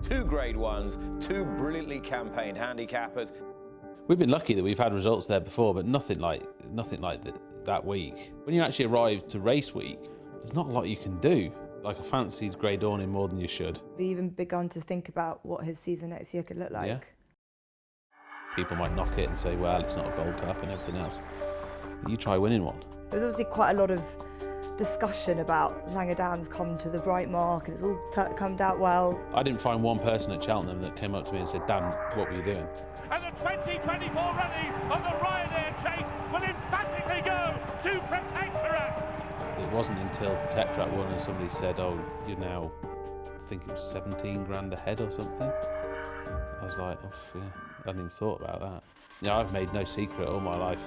2 Grade 1s, 2 brilliantly campaigned handicappers. We've been lucky that we've had results there before, but nothing like that week. When you actually arrive to race week, there's not a lot you can do. Like, I fancied Grey Dawning more than you should. Have you even begun to think about what his season next year could look like? Yeah. People might knock it and say, well, it's not a Gold Cup and everything else. You try winning one. There was obviously quite a lot of discussion about Langedan's come to the right mark and it's all come out well. I didn't find one person at Cheltenham that came up to me and said, Dan, what were you doing? And the 2024 rally of the Ryanair chase will emphatically go to Protectorat. It wasn't until Protectorat won and somebody said, oh, you're now, I think it was 17 grand ahead or something. I was like, oh, yeah, I hadn't even thought about that. Yeah, I've made no secret all my life,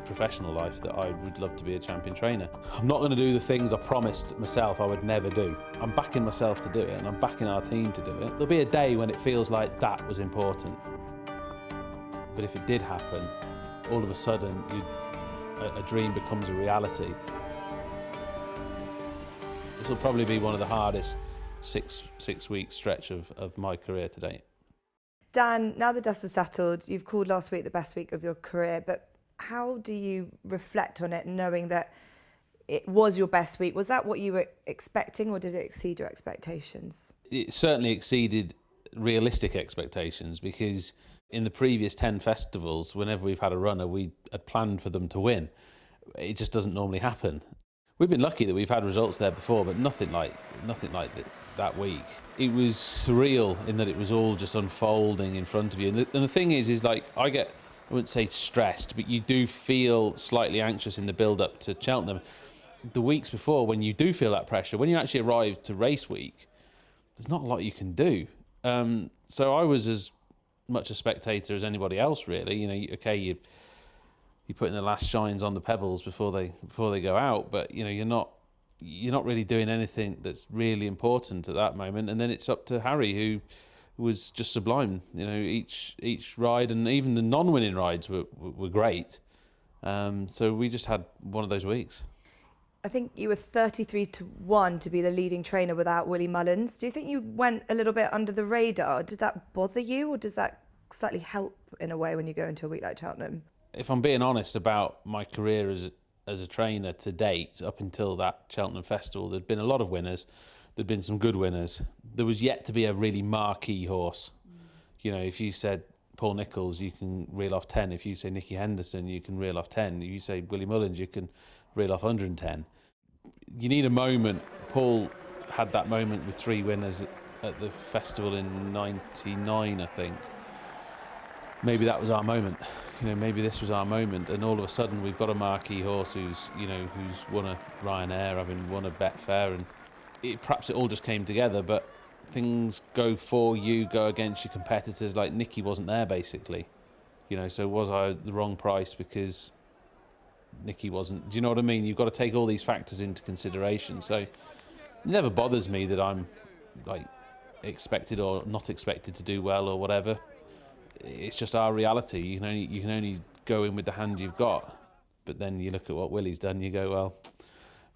professional life, that I would love to be a champion trainer. I'm not going to do the things I promised myself I would never do. I'm backing myself to do it, and I'm backing our team to do it. There'll be a day when it feels like that was important. But if it did happen, all of a sudden, a dream becomes a reality. This will probably be one of the hardest six-week stretch of my career to date. Dan, now the dust has settled, you've called last week the best week of your career, but how do you reflect on it knowing that it was your best week? Was that what you were expecting, or did it exceed your expectations? It certainly exceeded realistic expectations, because in the previous 10 festivals, whenever we've had a runner, we had planned for them to win. It just doesn't normally happen. We've been lucky that we've had results there before, but nothing like that week. It was surreal in that it was all just unfolding in front of you. And the thing is like, I wouldn't say stressed, but you do feel slightly anxious in the build-up to Cheltenham. The weeks before, when you do feel that pressure, when you actually arrive to race week, there's not a lot you can do. So I was as much a spectator as anybody else, really. You know, okay, you're putting the last shines on the pebbles before they go out, but you know, you're not really doing anything that's really important at that moment. And then it's up to Harry, who was just sublime. You know, each ride, and even the non-winning rides were great. So we just had one of those weeks. I think you were 33-1 to be the leading trainer without Willie Mullins. Do you think you went a little bit under the radar? Did that bother you, or does that slightly help in a way when you go into a week like Cheltenham? If I'm being honest about my career as a trainer to date, up until that Cheltenham Festival, there'd been a lot of winners. There'd been some good winners. There was yet to be a really marquee horse. You know, if you said Paul Nicholls, you can reel off 10. If you say Nicky Henderson, you can reel off 10. If you say Willie Mullins, you can reel off 110. You need a moment. Paul had that moment with 3 winners at the festival in '99, I think. Maybe that was our moment. You know, maybe this was our moment, and all of a sudden we've got a marquee horse who's won a Ryanair, having won a Betfair, and perhaps it all just came together. But things go for you, go against your competitors. Like Nicky wasn't there, basically. You know, so was I the wrong price because Nicky wasn't? Do you know what I mean? You've got to take all these factors into consideration. So it never bothers me that I'm like expected or not expected to do well or whatever. It's just our reality. You can only go in with the hand you've got. But then you look at what Willie's done, you go, well,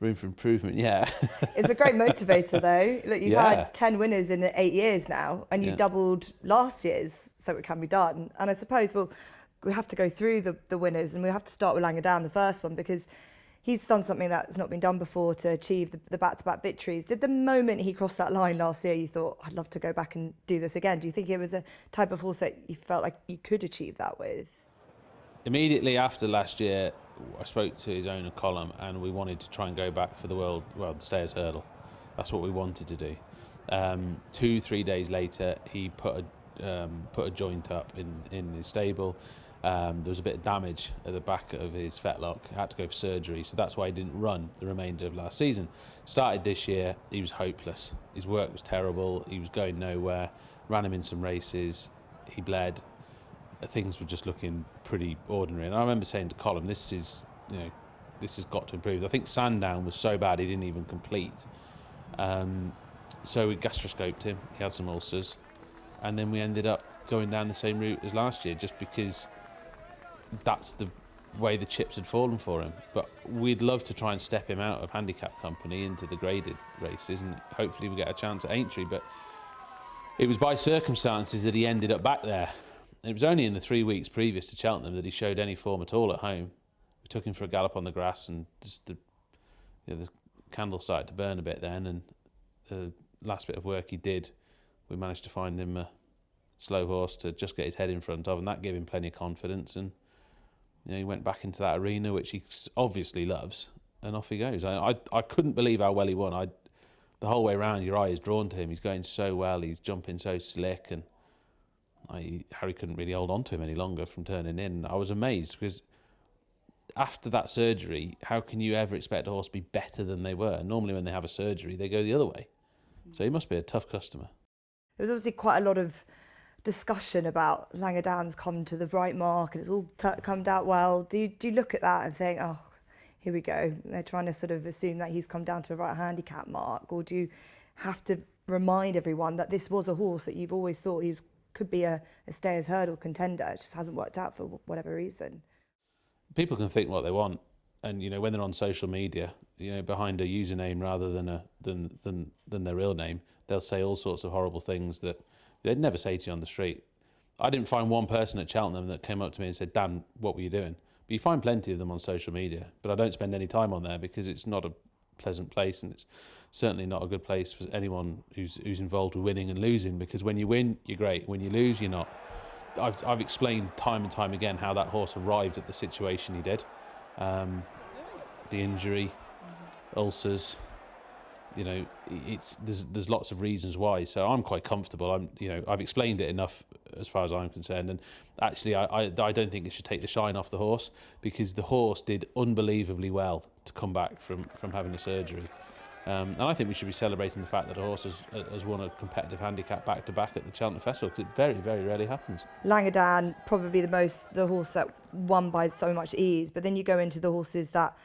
room for improvement, yeah. It's a great motivator, though. Look, you've had 10 winners in 8 years now, and you doubled last year's, so it can be done. And I suppose we have to go through the winners, and we have to start with Langedan, the first one, because he's done something that's not been done before to achieve the back-to-back victories. Did the moment he crossed that line last year, you thought, I'd love to go back and do this again? Do you think it was a type of horse that you felt like you could achieve that with? Immediately after last year, I spoke to his owner, Colm, and we wanted to try and go back for the Stayers Hurdle. That's what we wanted to do. 2-3 days later, he put a joint up in his stable. There was a bit of damage at the back of his fetlock. Had to go for surgery, so that's why he didn't run the remainder of last season. Started this year, he was hopeless. His work was terrible. He was going nowhere. Ran him in some races. He bled. Things were just looking pretty ordinary. And I remember saying to Colm, this has got to improve. I think Sandown was so bad he didn't even complete. So we gastroscoped him. He had some ulcers, and then we ended up going down the same route as last year, just because that's the way the chips had fallen for him. But we'd love to try and step him out of handicap company into the graded races, and hopefully we get a chance at Aintree. But it was by circumstances that he ended up back there. And it was only in the 3 weeks previous to Cheltenham that he showed any form at all at home. We took him for a gallop on the grass, and just the candle started to burn a bit then, and the last bit of work he did, we managed to find him a slow horse to just get his head in front of, and that gave him plenty of confidence, and he went back into that arena, which he obviously loves, and off he goes. I couldn't believe how well he won. The whole way around, your eye is drawn to him. He's going so well, he's jumping so slick, and Harry couldn't really hold on to him any longer from turning in. I was amazed, because after that surgery, how can you ever expect a horse to be better than they were? Normally when they have a surgery, they go the other way. So he must be a tough customer. There was obviously quite a lot of discussion about Langedan's come to the right mark and it's all come out well. Do you look at that and think, oh, here we go, they're trying to sort of assume that he's come down to the right handicap mark? Or do you have to remind everyone that this was a horse that you've always thought could be a Stayers hurdle contender? It just hasn't worked out for whatever reason. People can think what they want, and when they're on social media, behind a username rather than their real name, they'll say all sorts of horrible things that they'd never say to you on the street. I didn't find one person at Cheltenham that came up to me and said, Dan, what were you doing? But you find plenty of them on social media, but I don't spend any time on there because it's not a pleasant place, and it's certainly not a good place for anyone who's involved with winning and losing, because when you win, you're great. When you lose, you're not. I've explained time and time again how that horse arrived at the situation he did. The injury, ulcers, there's lots of reasons why. So I'm quite comfortable. I've explained it enough as far as I'm concerned. And actually, I don't think it should take the shine off the horse, because the horse did unbelievably well to come back from having a surgery. And I think we should be celebrating the fact that a horse has won a competitive handicap back-to-back at the Cheltenham Festival, because it very, very rarely happens. Langedan, probably the horse that won by so much ease, but then you go into the horses that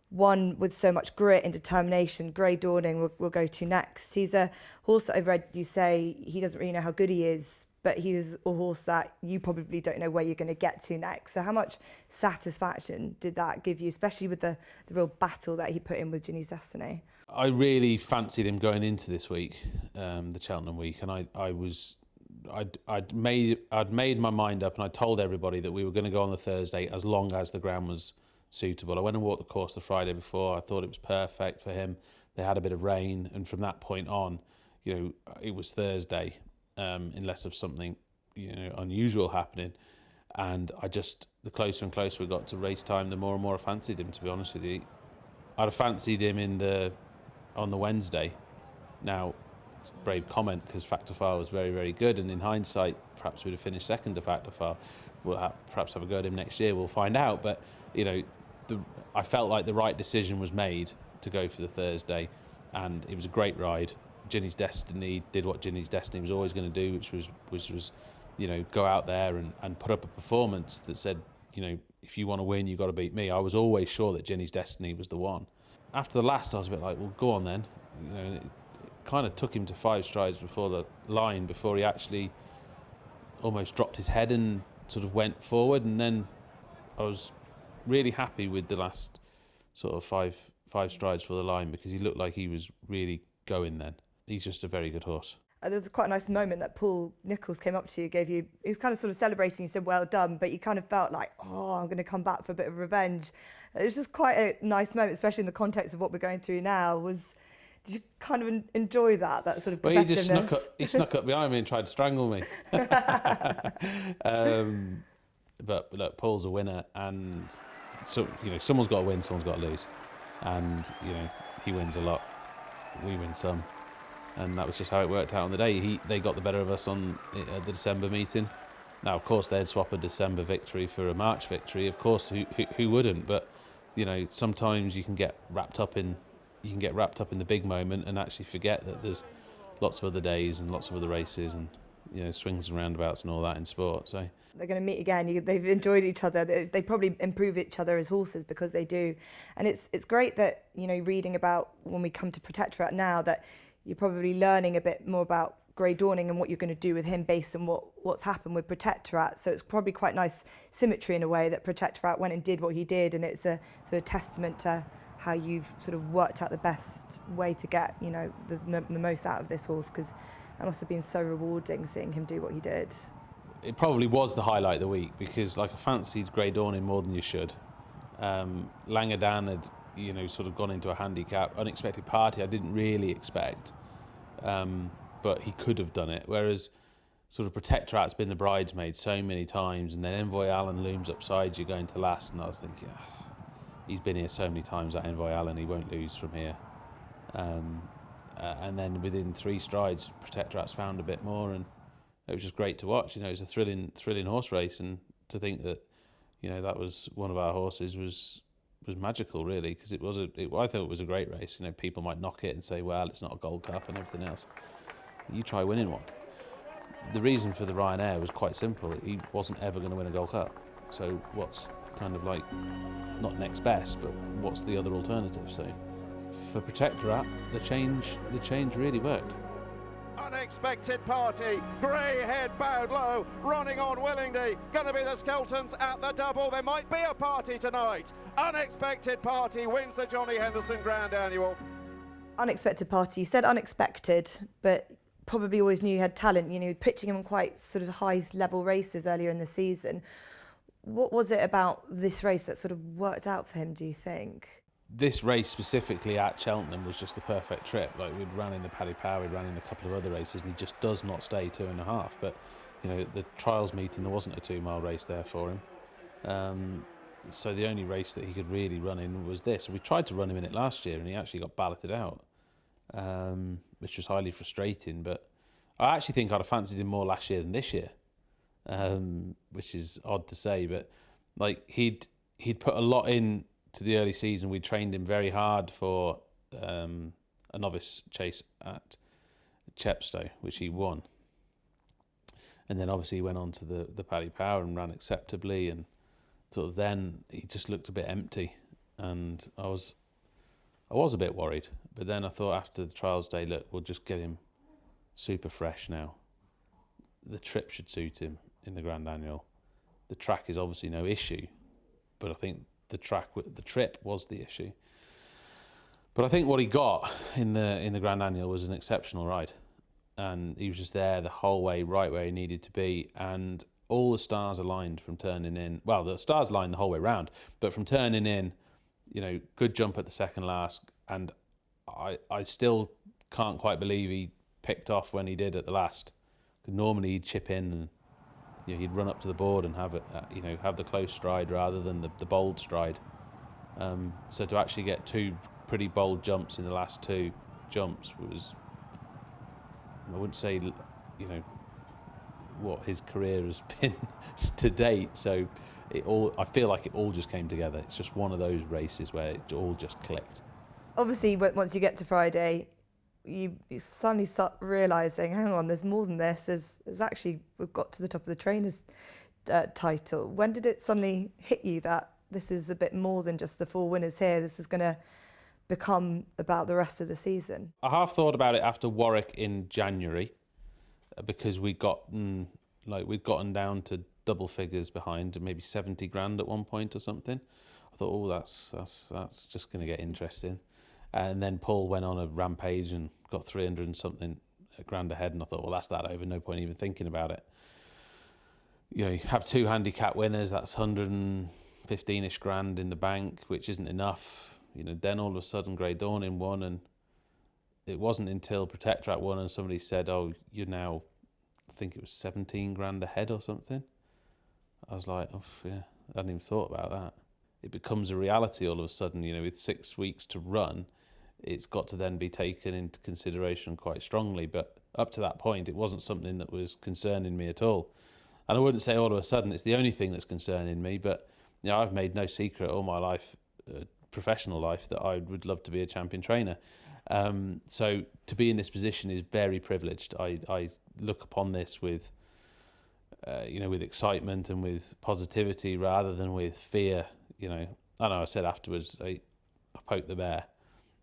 won with so much grit and determination. Grey Dawning we'll go to next. He's a horse that I've read you say he doesn't really know how good he is, but he's a horse that you probably don't know where you're going to get to next. So how much satisfaction did that give you, especially with the real battle that he put in with Ginny's Destiny? I really fancied him going into this week, the Cheltenham week, and I'd made my mind up, and I told everybody that we were going to go on the Thursday as long as the ground was suitable. I went and walked the course the Friday before. I thought it was perfect for him. They had a bit of rain, and from that point on, it was Thursday, unless of something unusual happening. And the closer and closer we got to race time, the more and more I fancied him, to be honest with you. I'd have fancied him on the Wednesday. Now, it's a brave comment, because Factor File was very, very good, and in hindsight, perhaps we'd have finished second to Factor File. We'll perhaps have a go at him next year. We'll find out. But I felt like the right decision was made to go for the Thursday, and it was a great ride. Ginny's Destiny did what Ginny's Destiny was always going to do, which was go out there and put up a performance that said, if you want to win, you've got to beat me. I was always sure that Ginny's Destiny was the one. After the last, I was a bit like, well, go on then. It kind of took him to 5 strides before the line before he actually almost dropped his head and sort of went forward. And then I was really happy with the last sort of five strides for the line, because he looked like he was really going then. He's just a very good horse. There was quite a nice moment that Paul Nicholls came up to you, he was kind of sort of celebrating, he said, well done, but you kind of felt like, oh, I'm going to come back for a bit of revenge. It was just quite a nice moment, especially in the context of what we're going through now. Did you kind of enjoy that sort of competitiveness? Well, he snuck up behind me and tried to strangle me. But look, Paul's a winner, and so someone's got to win, someone's got to lose, and he wins a lot, we win some. And that was just how it worked out on the day. They got the better of us at the December meeting. Now, of course, they'd swap a December victory for a March victory. Of course, who wouldn't? But sometimes you can get wrapped up in the big moment and actually forget that there's lots of other days and lots of other races and swings and roundabouts and all that in sport. So they're going to meet again. They've enjoyed each other. They probably improve each other as horses because they do. And it's great that reading about when we come to Protectorate now that you're probably learning a bit more about Grey Dawning and what you're going to do with him based on what's happened with Protectorate. So it's probably quite nice symmetry in a way that Protectorate went and did what he did, and it's a sort of testament to how you've sort of worked out the best way to get the most out of this horse, because That must have been so rewarding seeing him do what he did. It probably was the highlight of the week because, like, I fancied Grey Dawning more than you should. Langadan had, sort of gone into a handicap, unexpected party I didn't really expect, but he could have done it. Whereas, sort of Protectorat's been the bridesmaid so many times, and then Envoy Allen looms upside you going to last, and I was thinking, he's been here so many times, that Envoy Allen, he won't lose from here. And then within 3 strides, Protectorat's found a bit more, and it was just great to watch. It was a thrilling horse race, and to think that, that was one of our horses was magical, really, because I thought it was a great race. People might knock it and say, well, it's not a Gold Cup and everything else. You try winning one. The reason for the Ryanair was quite simple. He wasn't ever going to win a Gold Cup. So what's kind of like, not next best, but what's the other alternative? So for Protectorat, the change really worked. Unexpected party, grey head bowed low, running on willingly, going to be the Skeltons at the double. There might be a party tonight. Unexpected party wins the Johnny Henderson Grand Annual. Unexpected party, you said unexpected, but probably always knew he had talent, pitching him in quite sort of high level races earlier in the season. What was it about this race that sort of worked out for him, do you think? This race specifically at Cheltenham was just the perfect trip. Like, we'd ran in the Paddy Power, we'd ran in a couple of other races, and he just does not stay 2.5. But, the trials meeting, there wasn't a 2-mile race there for him. So the only race that he could really run in was this. And we tried to run him in it last year, and he actually got balloted out, which was highly frustrating. But I actually think I'd have fancied him more last year than this year, which is odd to say. But like, he'd put a lot in to the early season. We trained him very hard for a novice chase at Chepstow, which he won. And then obviously he went on to the Paddy Power and ran acceptably, and sort of then he just looked a bit empty, and I was a bit worried. But then I thought after the trials day, look, we'll just get him super fresh now. The trip should suit him in the Grand Annual. The track is obviously no issue, but I think the trip was the issue. But I think what he got in the Grand Annual was an exceptional ride, and he was just there the whole way, right where he needed to be, and all the stars aligned from turning in. Well, the stars aligned the whole way round, but from turning in, good jump at the second last, and I still can't quite believe he picked off when he did at the last. Normally he'd chip in and he'd run up to the board and have it, have the close stride rather than the bold stride. So to actually get 2 pretty bold jumps in the last 2 jumps was, I wouldn't say, what his career has been to date. So I feel like it all just came together. It's just one of those races where it all just clicked. Obviously, once you get to Friday, you suddenly start realising, hang on, there's more than this. There's actually, we've got to the top of the trainers title. When did it suddenly hit you that this is a bit more than just the 4 winners here? This is going to become about the rest of the season. I half thought about it after Warwick in January, because we'd gotten down to double figures behind, maybe 70 grand at one point or something. I thought, oh, that's just going to get interesting. And then Paul went on a rampage and got 300 and something grand ahead, and I thought, well, that's that over. No point even thinking about it. You have 2 handicap winners. That's 115ish grand in the bank, which isn't enough. Then all of a sudden, Grey Dawning won, and it wasn't until Protectorat won and somebody said, oh, you're now, I think it was 17 grand ahead or something. I was like, oh, yeah, I hadn't even thought about that. It becomes a reality all of a sudden, with 6 weeks to run. It's got to then be taken into consideration quite strongly. But up to that point, it wasn't something that was concerning me at all. And I wouldn't say all of a sudden it's the only thing that's concerning me, but I've made no secret all my life, professional life, that I would love to be a champion trainer. So to be in this position is very privileged. I look upon this with, with excitement and with positivity rather than with fear. I know I said afterwards, I poked the bear,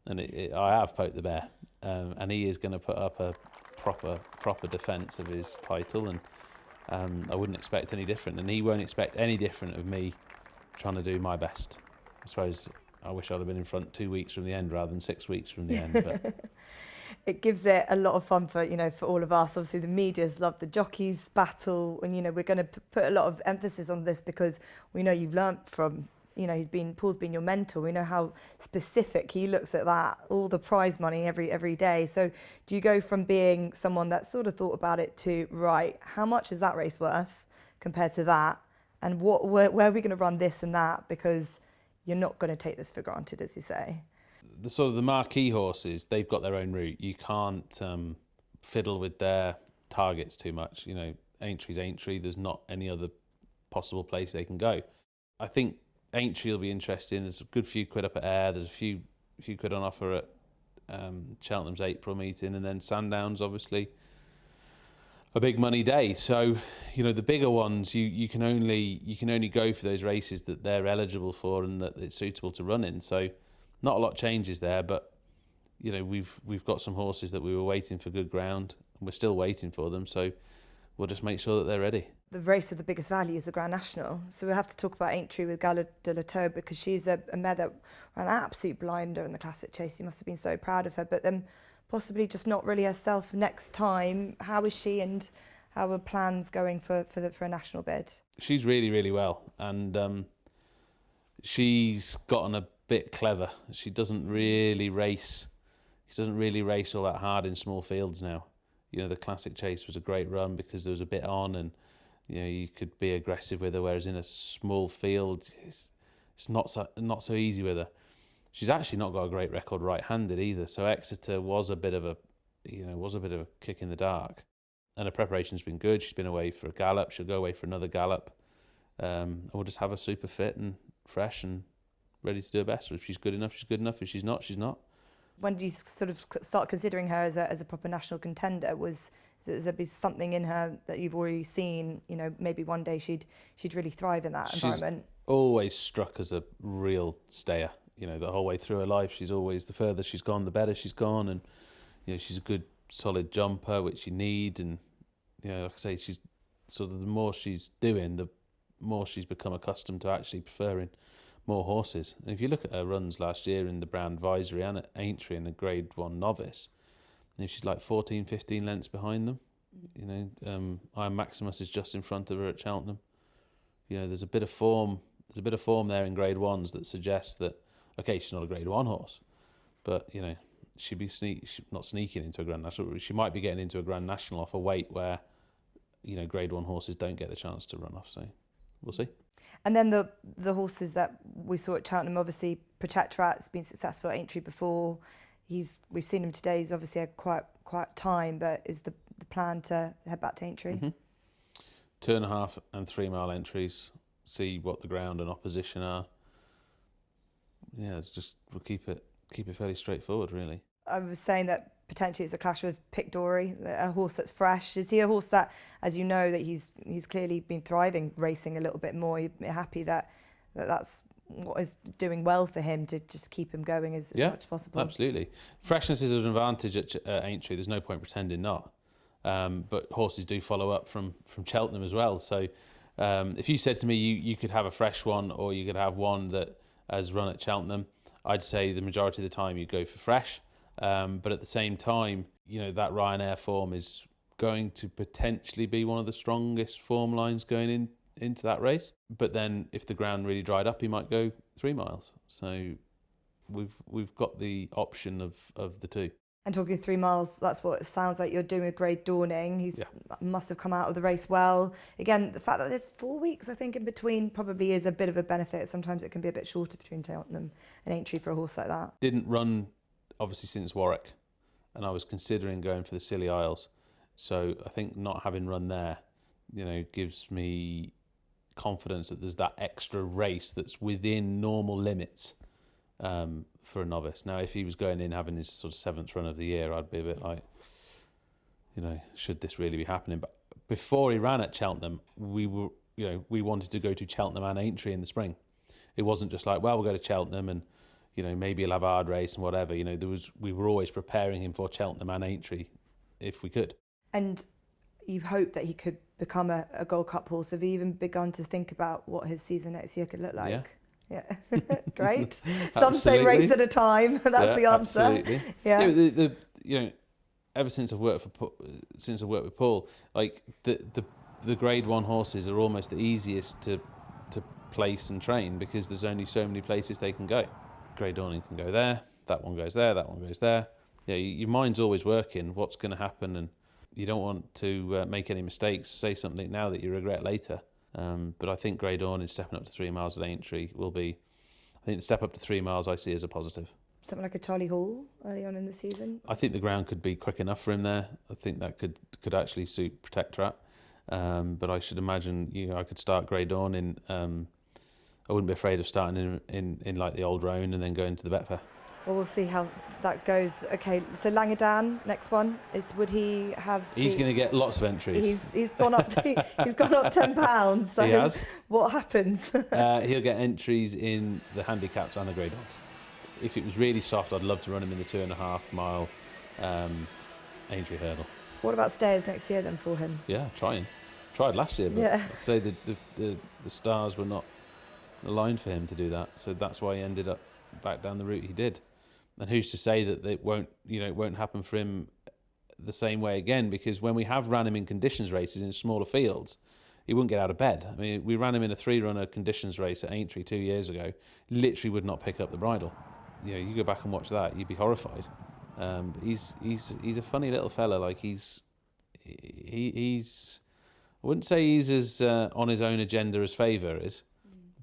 and I have poked the bear, and he is going to put up a proper defence of his title, and I wouldn't expect any different, and he won't expect any different of me trying to do my best. I suppose I wish I'd have been in front 2 weeks from the end rather than 6 weeks from the end. But it gives it a lot of fun for, for all of us. Obviously, the media's love the jockeys battle, and we're going to put a lot of emphasis on this because we know you've learnt from, Paul's been your mentor. We know how specific he looks at that, all the prize money every day. So do you go from being someone that sort of thought about it to, right, how much is that race worth compared to that, and where are we going to run this and that, because you're not going to take this for granted, as you say. The sort of the marquee horses, they've got their own route. You can't fiddle with their targets too much. Aintry's Aintree. There's not any other possible place they can go. I think Aintree will be interesting. There's a good few quid up at Ayr. There's a few quid on offer at Cheltenham's April meeting, and then Sandown's obviously a big money day. So the bigger ones, you can only go for those races that they're eligible for and that it's suitable to run in. So not a lot changes there, but we've got some horses that we were waiting for good ground, and we're still waiting for them. So we'll just make sure that they're ready. The race with the biggest value is the Grand National. So we'll have to talk about Aintree with Gala de la Tour, because she's a mare that ran an absolute blinder in the Classic Chase. You must have been so proud of her, but then possibly just not really herself next time. How is she, and how are plans going for a national bid? She's really, really well, and she's gotten a bit clever. She doesn't really race. She doesn't really race all that hard in small fields now. The Classic Chase was a great run because there was a bit on, and you could be aggressive with her, whereas in a small field, it's not so easy with her. She's actually not got a great record right-handed either, so Exeter was a bit of a kick in the dark. And her preparation's been good. She's been away for a gallop. She'll go away for another gallop, and we'll just have her super fit and fresh and ready to do her best. If she's good enough, she's good enough. If she's not, she's not. When do you sort of start considering her as a proper national contender? Has there been something in her that you've already seen? Maybe one day she'd really thrive in that environment. She's always struck as a real stayer. The whole way through her life, she's always, the further she's gone, the better she's gone, and she's a good solid jumper, which you need. And like I say, she's sort of, the more she's doing, the more she's become accustomed to actually preferring more horses. And if you look at her runs last year in the Brown Advisory and at Aintree in the Grade 1 novice, she's like 14, 15 lengths behind them. Iron Maximus is just in front of her at Cheltenham. There's a bit of form. There's a bit of form there in Grade 1s that suggests that, okay, she's not a Grade 1 horse, but she'd be not sneaking into a Grand National. She might be getting into a Grand National off a weight where Grade 1 horses don't get the chance to run off. So we'll see. And then the horses that we saw at Cheltenham, obviously Protectorat's been successful at Aintree before. We've seen him today. He's obviously had quite time, but is the plan to head back to Aintree? Mm-hmm. 2.5 and 3 mile entries. See what the ground and opposition are. Yeah, we'll keep it fairly straightforward, really. I was saying that potentially it's a clash with Pic D'Orhy, a horse that's fresh. Is he a horse that, as you know, that he's clearly been thriving racing a little bit more? You're happy that's what is doing well for him, to just keep him going as much as possible? Absolutely. Freshness is an advantage at Aintree. There's no point pretending not. But horses do follow up from Cheltenham as well. So if you said to me you could have a fresh one, or you could have one that has run at Cheltenham, I'd say the majority of the time you go for fresh. But at the same time, that Ryanair form is going to potentially be one of the strongest form lines going into that race. But then if the ground really dried up, he might go 3 miles. So we've got the option of the two. And talking 3 miles, that's what it sounds like you're doing with Great Dawning. He must have come out of the race well. Again, the fact that there's 4 weeks, I think, in between probably is a bit of a benefit. Sometimes it can be a bit shorter between Cheltenham and Aintree for a horse like that. Didn't run, obviously, since Warwick, and I was considering going for the Scilly Isles. So I think not having run there, gives me confidence that there's that extra race that's within normal limits for a novice. Now, if he was going in having his sort of 7th run of the year, I'd be a bit like, should this really be happening? But before he ran at Cheltenham, we wanted to go to Cheltenham and Aintree in the spring. It wasn't just like, well, we'll go to Cheltenham and, maybe he'll have a hard race and whatever. We were always preparing him for Cheltenham and Aintree if we could. And you hope that he could become a Gold Cup horse. Have you even begun to think about what his season next year could look like? Yeah. Great. Some say race at a time. That's the answer. Absolutely. Yeah. ever since I've worked with Paul, like the Grade 1 horses are almost the easiest to place and train because there's only so many places they can go. Grey Dawning can go there, that one goes there, that one goes there. Yeah, your mind's always working. What's going to happen, and you don't want to make any mistakes. Say something now that you regret later. But I think Grey Dawning stepping up to 3 miles at Aintree will be. I think the step up to 3 miles I see as a positive. Something like a Charlie Hall early on in the season. I think the ground could be quick enough for him there. I think that could actually suit Protectorat. But I should imagine, I could start Grey Dawning. I wouldn't be afraid of starting in like the Old Roan and then going to the Betfair. Well, we'll see how that goes. Okay, so Langedan, next one would he have? He's going to get lots of entries. He's gone up. He's gone up £10. So he has. What happens? He'll get entries in the handicaps and the Grade 1s. If it was really soft, I'd love to run him in the 2.5 mile Aintree hurdle. What about stayers next year then for him? Yeah, tried last year, but I'd say the stars were not aligned for him to do that. So that's why he ended up back down the route he did. And who's to say that it won't happen for him the same way again? Because when we have ran him in conditions races in smaller fields, he wouldn't get out of bed. I mean, we ran him in a 3-runner conditions race at Aintree 2 years ago. Literally would not pick up the bridle. You go back and watch that, you'd be horrified. He's a funny little fella. Like he's I wouldn't say he's as on his own agenda as Favour is.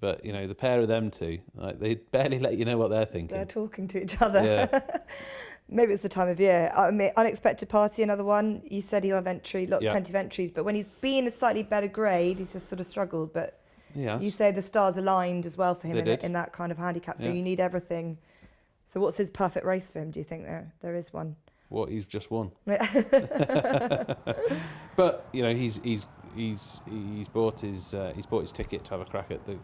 But, the pair of them two, they barely let you know what they're thinking. They're talking to each other. Yeah. Maybe it's the time of year. I mean, Unexpected Party, another one. You said he'll have plenty of entries, but when he's been a slightly better grade, he's just sort of struggled. But you say the stars aligned as well for him in that kind of handicap, so you need everything. So what's his perfect race for him, do you think there is one? What, he's just won. But, he's bought his ticket to have a crack at the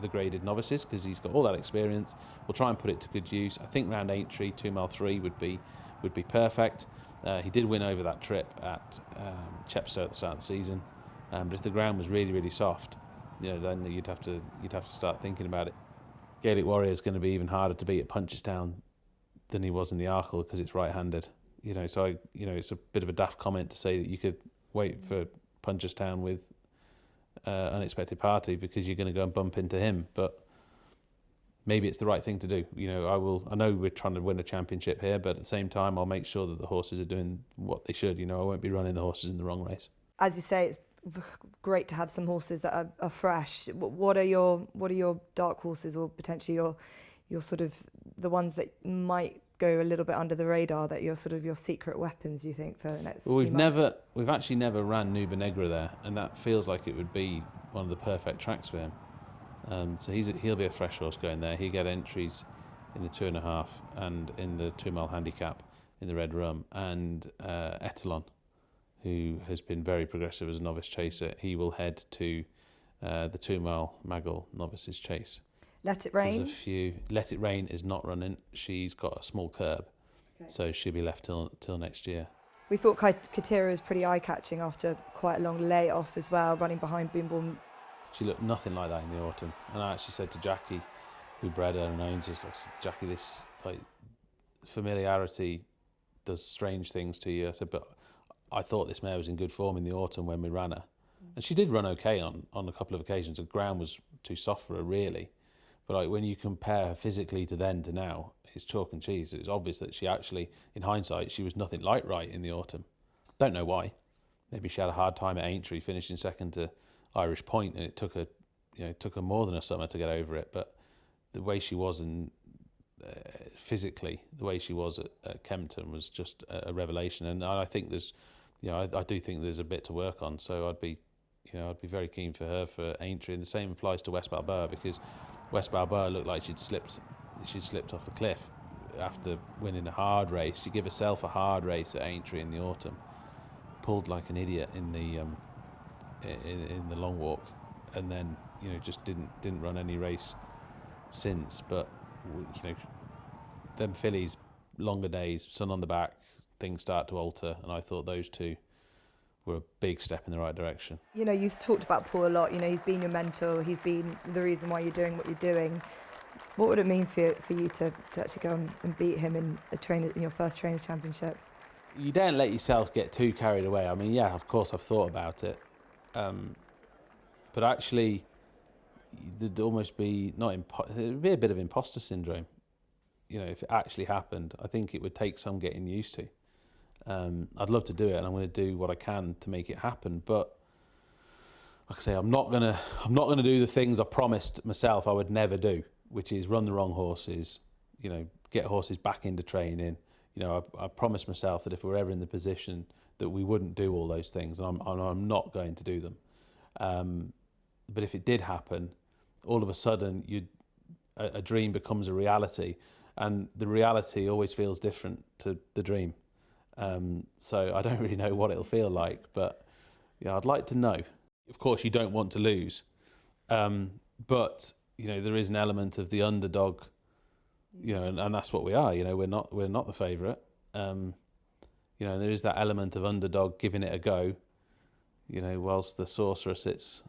graded novices because he's got all that experience. We'll try and put it to good use. I think round Aintree 2 mile 3 would be perfect. He did win over that trip at Chepstow at the start of the season, but if the ground was really, really soft, then you'd have to start thinking about it. Gaelic Warrior is going to be even harder to beat at Punchestown than he was in the Arkle because it's right-handed. So it's a bit of a daft comment to say that you could wait for Punchestown with Unexpected Party because you're going to go and bump into him, but maybe it's the right thing to do. I know we're trying to win a championship here, but at the same time I'll make sure that the horses are doing what they should. I won't be running the horses in the wrong race. As you say, it's great to have some horses that are fresh. What are your dark horses, or potentially your sort of the ones that might go a little bit under the radar, that you're sort of your secret weapons, you think, for the next few months? We've actually never ran Nuba Negra there, and that feels like it would be one of the perfect tracks for him. So he'll be a fresh horse going there. He'll get entries in the 2.5 and in the 2 mile handicap in the Red Rum, and Etalon, who has been very progressive as a novice chaser. He will head to the 2 mile Maggle novices chase. Let It Rain? There's a few. Let It Rain is not running. She's got a small curb, so she'll be left till next year. We thought Katira was pretty eye-catching after quite a long layoff as well, running behind Boom Boom. She looked nothing like that in the autumn. And I actually said to Jackie, who bred her and owns her, I said, Jackie, this familiarity does strange things to you. I said, but I thought this mare was in good form in the autumn when we ran her. And she did run okay on a couple of occasions. The ground was too soft for her, really. But when you compare her physically to then to now, it's chalk and cheese. It's obvious that she actually, in hindsight, she was nothing like right in the autumn. Don't know why. Maybe she had a hard time at Aintree, finishing second to Irish Point, and it took her more than a summer to get over it. But the way she was physically, the way she was at Kempton was just a revelation. And I think there's, I do think there's a bit to work on. So I'd be very keen for her for Aintree, and the same applies to West Balboa, because West Balboa looked like she'd slipped off the cliff after winning a hard race. She gave herself a hard race at Aintree in the autumn, pulled like an idiot in the long walk, and then just didn't run any race since. But them fillies, longer days, sun on the back, things start to alter, and I thought those two were a big step in the right direction. You've talked about Paul a lot. He's been your mentor. He's been the reason why you're doing what you're doing. What would it mean for you to actually go and beat him in your first Trainers' Championship? You don't let yourself get too carried away. I mean, yeah, of course I've thought about it, but actually, there'd almost be it'd be a bit of imposter syndrome. You know, if it actually happened, I think it would take some getting used to. I'd love to do it, and I'm going to do what I can to make it happen. But like I say, I'm not gonna do the things I promised myself I would never do, which is run the wrong horses. You know, get horses back into training. You know, I promised myself that if we were ever in the position that we wouldn't do all those things, and I'm not going to do them. But if it did happen, all of a sudden a dream becomes a reality, and the reality always feels different to the dream. So I don't really know what it'll feel like, but yeah, I'd like to know. Of course, you don't want to lose, but you know, there is an element of the underdog. You know, and that's what we are. You know, we're not the favourite. You know, there is that element of underdog giving it a go. You know, whilst the sorcerer sits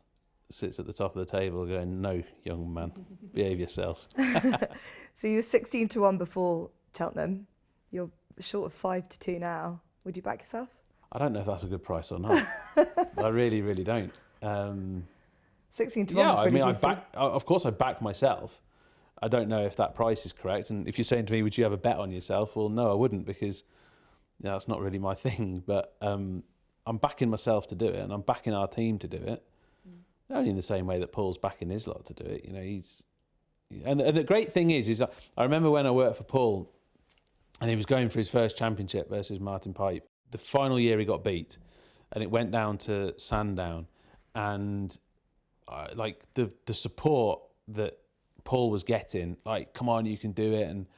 at the top of the table, going, "No, young man, behave yourself." So you were 16-1 before Cheltenham. You're short of 5-2 now. Would you back yourself? I don't know if that's a good price or not. I really, really don't. 16-1. Yeah, I mean, juicy. of course, I back myself. I don't know if that price is correct. And if you're saying to me, would you have a bet on yourself? Well, no, I wouldn't, because that's not really my thing. But I'm backing myself to do it, and I'm backing our team to do it. Only in the same way that Paul's backing his lot to do it. You know, and the great thing is I remember when I worked for Paul, and he was going for his first championship versus Martin Pipe. The final year he got beat, and it went down to Sandown, and like the support that Paul was getting, like, come on, you can do it. And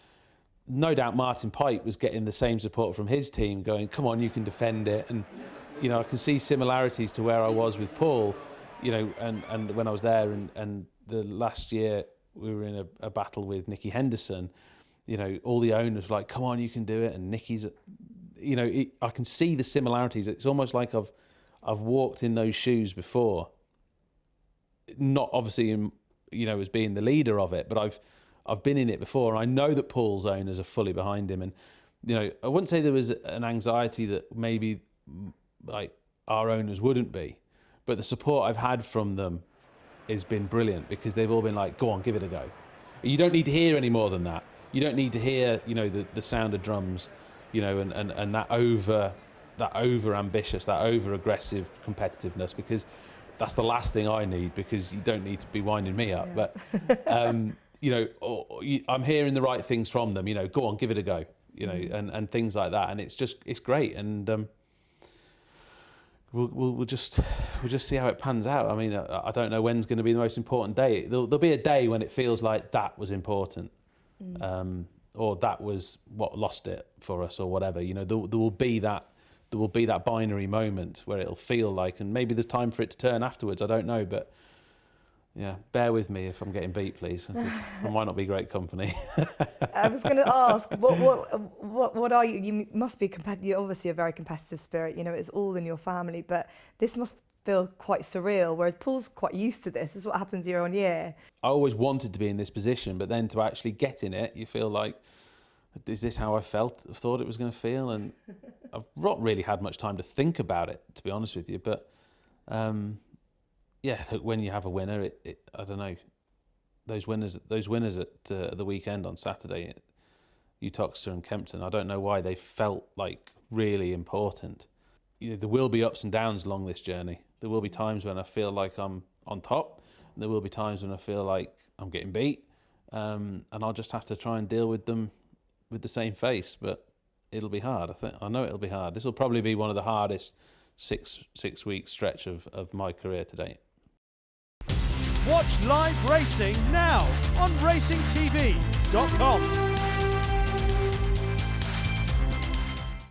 no doubt Martin Pipe was getting the same support from his team, going, come on, you can defend it. And, you know, I can see similarities to where I was with Paul, you know, and when I was there, and the last year we were in a battle with Nicky Henderson, you know, all the owners were like, come on, you can do it. And Nicky's, you know, I can see the similarities. It's almost like I've walked in those shoes before, not obviously in, you know, as being the leader of it, but I've been in it before, and I know that Paul's owners are fully behind him. And, you know, I wouldn't say there was an anxiety that maybe like our owners wouldn't be, but the support I've had from them has been brilliant, because they've all been like, go on, give it a go. You don't need to hear any more than that. You don't need to hear, you know, the sound of drums, you know, and that over ambitious, that over aggressive competitiveness, because that's the last thing I need, because you don't need to be winding me up. Yeah. But, you know, I'm hearing the right things from them, you know, go on, give it a go, you know, and things like that. And it's great. And we'll just see how it pans out. I mean, I don't know when's going to be the most important day. There'll be a day when it feels like that was important, or that was what lost it for us, or whatever. You know, there will be that binary moment where it'll feel like, and maybe there's time for it to turn afterwards. I don't know, but yeah, bear with me if I'm getting beat, please. I might not be great company. I was going to ask, what are you? You must be you're obviously a very competitive spirit. You know, it's all in your family, but this must feel quite surreal. Whereas Paul's quite used to this. This is what happens year on year. I always wanted to be in this position, but then to actually get in it, you feel like, is this how I thought it was going to feel? And I've not really had much time to think about it, to be honest with you. But yeah, when you have a winner, I don't know, those winners at the weekend on Saturday, Uttoxeter and Kempton, I don't know why they felt like really important. You know, there will be ups and downs along this journey. There will be times when I feel like I'm on top, and there will be times when I feel like I'm getting beat, and I'll just have to try and deal with them with the same face. But it'll be hard. I know it'll be hard. This will probably be one of the hardest six-week stretch of my career to date. Watch live racing now on racingtv.com.